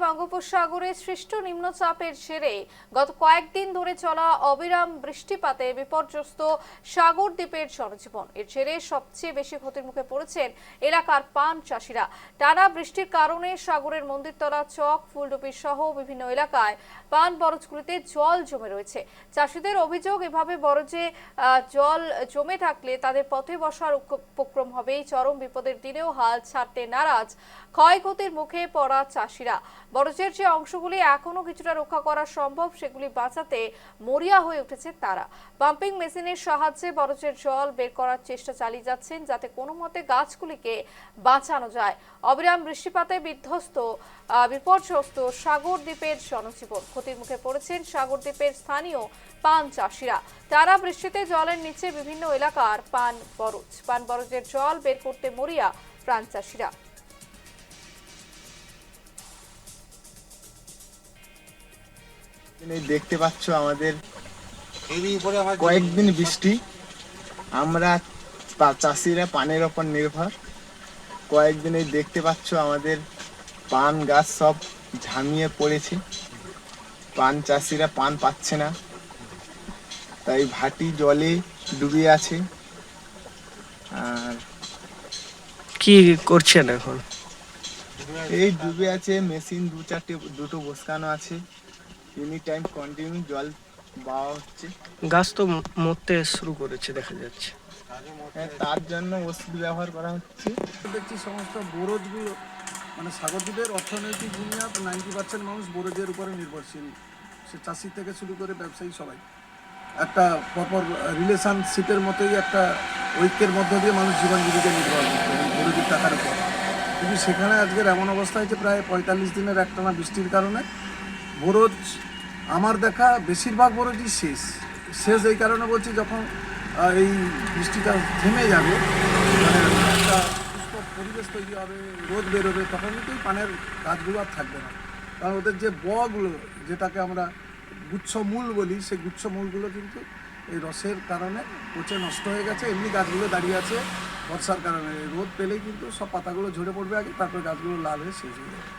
বঙ্গোপসাগরে সৃষ্ট নিম্নচাপের জেরে গত কয়েকদিন ধরে চলা অবিরাম বৃষ্টিপাতে বিপর্যস্ত সাগর দ্বীপের জনজীবন। এর জেরে সবচেয়ে বেশি ক্ষতির মুখে পড়েছেন এলাকার পান চাষিরা। টানা বৃষ্টির কারণে সাগরের মন্দিরতলা, চক, ফুলডুবি সহ বিভিন্ন এলাকায় পান বরজগুলিতে জল জমে রয়েছে। চাষিদের অভিযোগ, এভাবে বরজে জল জমে থাকলে তাদের পথে বসার উপক্রম হবে। চরম বিপদের দিনেও হাল ছাড়তে নারাজ ক্ষয়ক্ষতির মুখে পড়া চাষিরা। বরজের যে অংশগুলি এখনো কিছুটা রক্ষা করা সম্ভব, সেগুলি বাঁচাতে মরিয়া হয়ে উঠেছে তারা। পাম্পিং মেশিনের সাহায্যে বরজের জল বের করার চেষ্টা চালিয়ে যাচ্ছেন, যাতে কোনো মতে গাছগুলিকে বাঁচানো যায়। অবিরাম বৃষ্টিপাতে বিপর্যস্ত সাগর দ্বীপের জনজীবন। ক্ষতির মুখে পড়েছেন সাগর দ্বীপের স্থানীয় পান চাষিরা। টানা বৃষ্টিতে জলের নিচে বিভিন্ন এলাকার পান বরজের জল বের করতে মরিয়া প্রাণ চাষিরা। দেখতে পাচ্ছ আমাদের কয়েকদিন বৃষ্টি, আমরা চাষিরা পানের ওপর নির্ভর। কয়েকদিনে দেখতে পাচ্ছ আমাদের পান গাছ সব ঝামিয়ে পড়েছে, পান চাষিরা পান পাচ্ছে না, তাই ভাটি জলে ডুবে আছে। আর কি করছেন এখন? এই ডুবে আছে, মেশিন দুটো বসানো আছে, এনি টাইম কন্টিনিউ জল বাওয়া হচ্ছে। গাছ তো মরতে শুরু করেছে দেখা যাচ্ছে, তার জন্য ওষুধ ব্যবহার করা হচ্ছে। দেখছি সমস্ত বরজগুলো, মানে সাগরদ্বীপের অর্থনৈতিক বুনিয়াদ 90% মানুষ বরজের উপরে নির্ভরশীল। সে চাষি থেকে শুরু করে ব্যবসায়ী সবাই একটা প্রপার রিলেশনশিপের মতোই, একটা ঐক্যের মধ্য দিয়ে মানুষ জীবন জীবিকা নির্ভর করছে বরজের টাকার উপর। কিন্তু সেখানে আজকের এমন অবস্থা হয়েছে, প্রায় 45 দিনের একটানা বৃষ্টির কারণে বরজ, আমার দেখা বেশিরভাগ বরজই শেষ এই কারণে বলছি, যখন এই বৃষ্টিটা থেমে যাবে, মানে একটা সুস্থ পরিবেশ তৈরি হবে, রোদ বেরোবে, তখন কিন্তু এই পানের গাছগুলো আর থাকবে না। কারণ ওদের যে বগুলো, যেটাকে আমরা গুচ্ছমূল বলি, সেই গুচ্ছমূলগুলো কিন্তু এই রসের কারণে পচে নষ্ট হয়ে গেছে। এমনি গাছগুলো দাঁড়িয়ে আছে বর্ষার কারণে, রোদ পেলেই কিন্তু সব পাতাগুলো ঝরে পড়বে আগে, তারপরে গাছগুলো লাল হয়ে শেষ হয়ে যাবে।